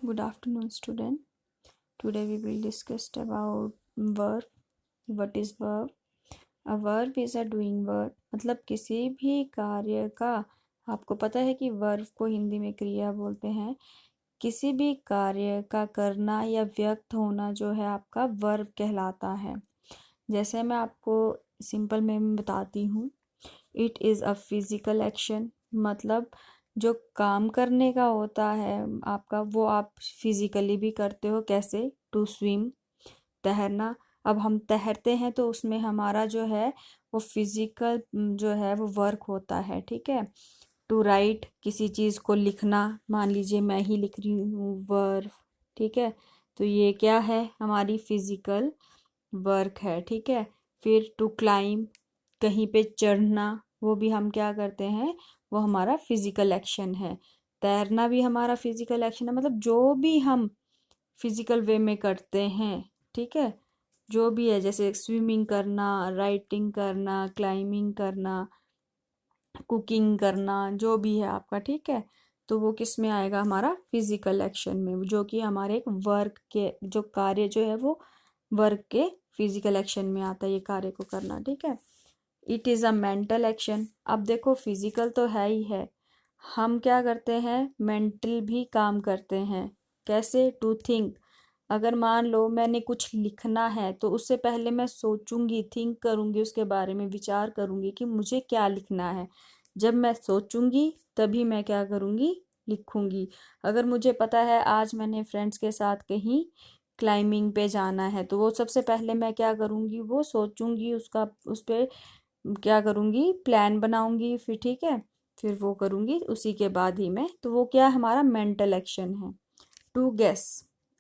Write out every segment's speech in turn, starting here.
Good afternoon, student. Today we will discuss about verb. What is verb? A verb is a doing word. मतलब किसी भी कार्य का, आपको पता है कि वर्ब को हिंदी में क्रिया बोलते हैं। किसी भी कार्य का करना या व्यक्त होना जो है आपका वर्ब कहलाता है। जैसे मैं आपको सिंपल में बताती हूँ। It is a physical action, मतलब जो काम करने का होता है आपका, वो आप फिजिकली भी करते हो। कैसे? टू स्विम, तैरना। अब हम तैरते हैं तो उसमें हमारा जो है वो फिजिकल जो है वो वर्क होता है, ठीक है। टू राइट, किसी चीज़ को लिखना, मान लीजिए मैं ही लिख रही हूँ वर्ब, ठीक है। तो ये क्या है? हमारी फिजिकल वर्क है, ठीक है। फिर टू क्लाइम, कहीं पे चढ़ना, वो भी हम क्या करते हैं, वो हमारा फिजिकल एक्शन है। तैरना भी हमारा फिजिकल एक्शन है। मतलब जो भी हम फिजिकल वे में करते हैं, ठीक है, जो भी है, जैसे स्विमिंग करना, राइटिंग करना, क्लाइंबिंग करना, कुकिंग करना, जो भी है आपका, ठीक है, तो वो किस में आएगा? हमारा फिजिकल एक्शन में, जो कि हमारे एक वर्क के जो कार्य जो है वो वर्क के फिजिकल एक्शन में आता है, ये कार्य को करना, ठीक है। It is a mental action. अब देखो फिजिकल तो है ही है, हम क्या करते हैं, मेंटल भी काम करते हैं। कैसे? टू थिंक, अगर मान लो मैंने कुछ लिखना है तो उससे पहले मैं सोचूंगी, थिंक करूंगी, उसके बारे में विचार करूंगी कि मुझे क्या लिखना है। जब मैं सोचूंगी तभी मैं क्या करूंगी, लिखूंगी। अगर मुझे पता है आज मैंने फ्रेंड्स के साथ कहीं क्लाइंबिंग पे जाना है, तो वो सबसे पहले मैं क्या करूंगी, वो सोचूंगी, उसका उस पर क्या करूंगी, प्लान बनाऊंगी, फिर ठीक है, फिर वो करूंगी, उसी के बाद ही मैं, तो वो क्या हमारा मेंटल एक्शन है। टू गेस,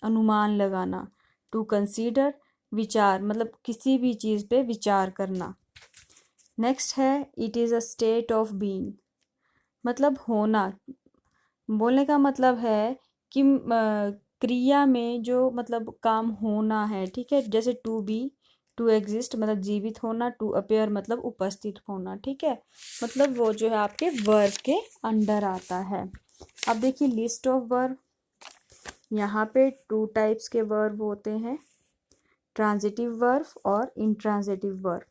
अनुमान लगाना। टू कंसीडर, विचार, मतलब किसी भी चीज़ पे विचार करना। नेक्स्ट है it is a state of being, मतलब होना। बोलने का मतलब है कि क्रिया में जो मतलब काम होना है, ठीक है। जैसे टू बी, टू एग्जिस्ट मतलब जीवित होना, टू अपेयर मतलब उपस्थित होना, ठीक है। मतलब वो जो है आपके वर्ब के अंडर आता है। अब देखिए लिस्ट ऑफ वर्ब, यहाँ पे टू टाइप्स के वर्ब होते हैं, ट्रांजिटिव वर्ब और इंट्रांजिटिव वर्ब।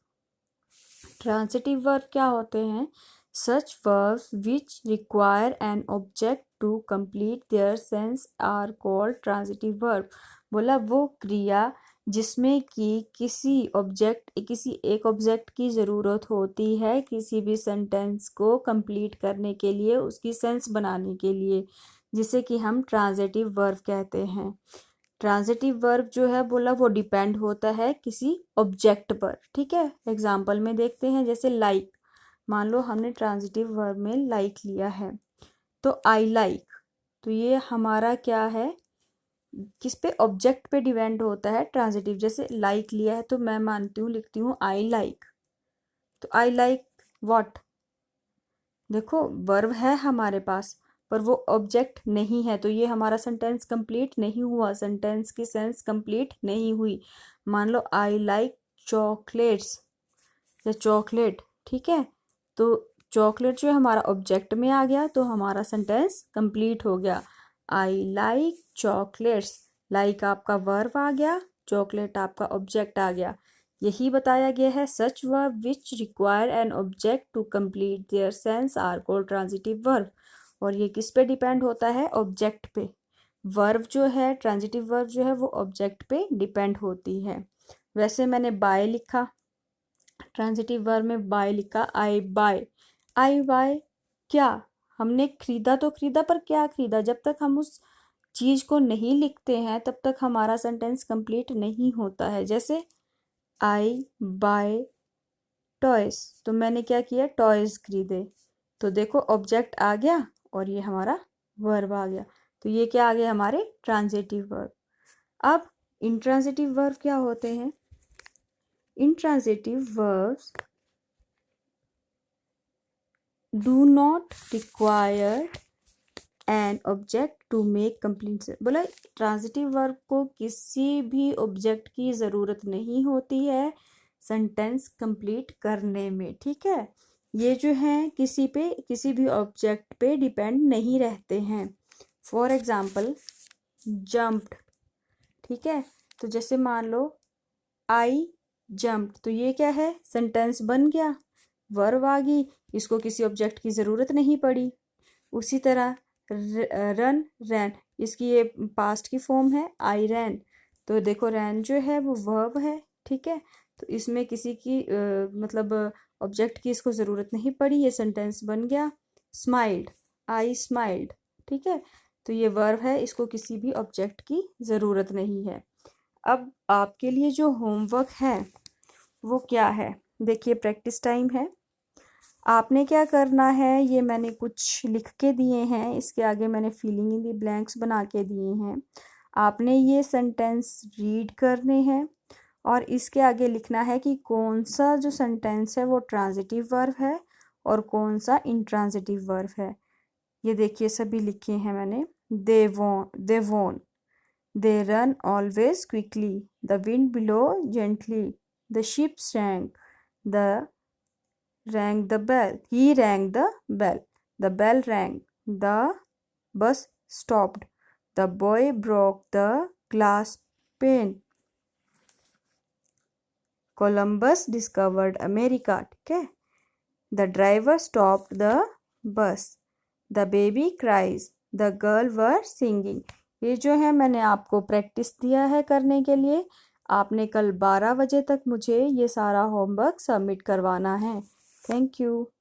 ट्रांजिटिव वर्ब क्या होते हैं? Such verbs which require an object to complete their sense are called transitive verb. बोला वो क्रिया जिसमें कि किसी एक ऑब्जेक्ट की ज़रूरत होती है किसी भी सेंटेंस को कंप्लीट करने के लिए, उसकी सेंस बनाने के लिए, जिसे कि हम ट्रांजिटिव वर्ब कहते हैं। ट्रांजिटिव वर्ब जो है बोला वो डिपेंड होता है किसी ऑब्जेक्ट पर, ठीक है। एग्जाम्पल में देखते हैं, जैसे लाइक, मान लो हमने ट्रांजिटिव वर्ब में लाइक लिया है, तो आई लाइक, तो ये हमारा क्या है, किस पे? ऑब्जेक्ट पे डिपेंड होता है ट्रांजिटिव। जैसे लाइक लिया है तो मैं मानती हूँ, लिखती हूँ आई लाइक, तो आई लाइक व्हाट, देखो वर्ब है हमारे पास पर वो ऑब्जेक्ट नहीं है, तो ये हमारा सेंटेंस कंप्लीट नहीं हुआ, सेंटेंस की सेंस कंप्लीट नहीं हुई। मान लो आई लाइक चॉकलेट्स या चॉकलेट, ठीक है, तो चॉकलेट जो है हमारा ऑब्जेक्ट में आ गया, तो हमारा सेंटेंस कंप्लीट हो गया। आई लाइक चॉकलेट्स, लाइक आपका वर्ब आ गया, चॉकलेट आपका ऑब्जेक्ट आ गया। यही बताया गया है, such verb which require an object to complete their sense are called transitive verb. और ये किस पे डिपेंड होता है? ऑब्जेक्ट पे। वर्ब जो है, ट्रांजिटिव वर्ब जो है वो ऑब्जेक्ट पे डिपेंड होती है। वैसे मैंने बाय लिखा, ट्रांजिटिव वर्ब में बाय लिखा, आई बाय। आई बाय क्या? हमने खरीदा तो खरीदा, पर क्या खरीदा? जब तक हम उस चीज को नहीं लिखते हैं तब तक हमारा सेंटेंस कंप्लीट नहीं होता है। जैसे आई बाय टॉयज, तो मैंने क्या किया, टॉयज खरीदे, तो देखो ऑब्जेक्ट आ गया और ये हमारा वर्ब आ गया, तो ये क्या आ गया, हमारे ट्रांजिटिव वर्ब। अब इंट्रांजिटिव वर्ब क्या होते हैं? Intransitive verbs do not require an object to make complete sense। बोला ट्रांजिटिव वर्ब को किसी भी ऑब्जेक्ट की ज़रूरत नहीं होती है सेंटेंस कंप्लीट करने में, ठीक है। ये जो है किसी भी ऑब्जेक्ट पे डिपेंड नहीं रहते हैं। For example jumped. ठीक है, तो जैसे मान लो आई जंप्ड, तो ये क्या है, सेंटेंस बन गया, वर्ब आ गई, इसको किसी ऑब्जेक्ट की ज़रूरत नहीं पड़ी। उसी तरह रन रैन, इसकी ये पास्ट की फॉर्म है आई रैन, तो देखो रैन जो है वो वर्ब है। ठीक है, तो इसमें किसी की मतलब ऑब्जेक्ट की इसको ज़रूरत नहीं पड़ी, ये सेंटेंस बन गया। स्माइल्ड, आई स्माइल्ड। ठीक है, तो ये वर्ब है, इसको किसी भी ऑब्जेक्ट की ज़रूरत नहीं है। अब आपके लिए जो होमवर्क है वो क्या है, देखिए प्रैक्टिस टाइम है। आपने क्या करना है, ये मैंने कुछ लिख के दिए हैं, इसके आगे मैंने फिलिंग इन दी ब्लैंक्स बना के दिए हैं। आपने ये सेंटेंस रीड करने हैं और इसके आगे लिखना है कि कौन सा जो सेंटेंस है वो ट्रांजिटिव वर्ब है और कौन सा इंट्रांजिटिव वर्ब है। ये देखिए सभी लिखे हैं मैंने। They won, they run always quickly, the wind blow gently, the ship sank, the rang the bell, he rang the bell rang, the bus stopped, the boy broke the glass pane, Columbus discovered America। ठीक है, the driver stopped the bus, the baby cries, the girl were singing। ये जो है मैंने आपको practice दिया है करने के लिए। आपने कल 12 बजे तक मुझे ये सारा होमवर्क सबमिट करवाना है। Thank you.